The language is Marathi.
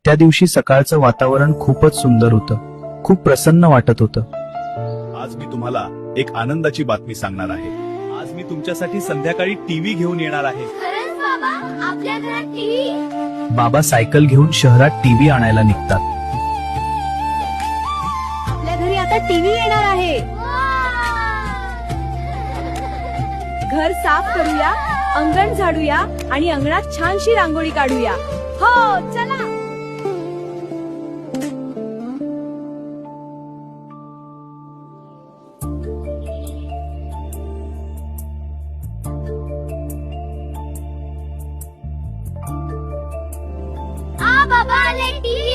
त्या दिवशी सकाळचं वातावरण खूपच सुंदर होतं. खूप प्रसन्न वाटत होतं. आज मी तुम्हाला एक आनंदाची बातमी सांगणार आहे. आज मी तुमच्यासाठी संध्याकाळी टीव्ही घेऊन येणार आहे. खरंच बाबा, आपल्या घरात टीव्ही? बाबा सायकल घेऊन शहरात टीव्ही आणायला निघतात. आपल्या घरी आता टीव्ही येणार आहे. घर साफ करूया, अंगण झाडूया आणि अंगणात छानशी रांगोळी काढूया. हो, चला. बाबा आले, टीव्ही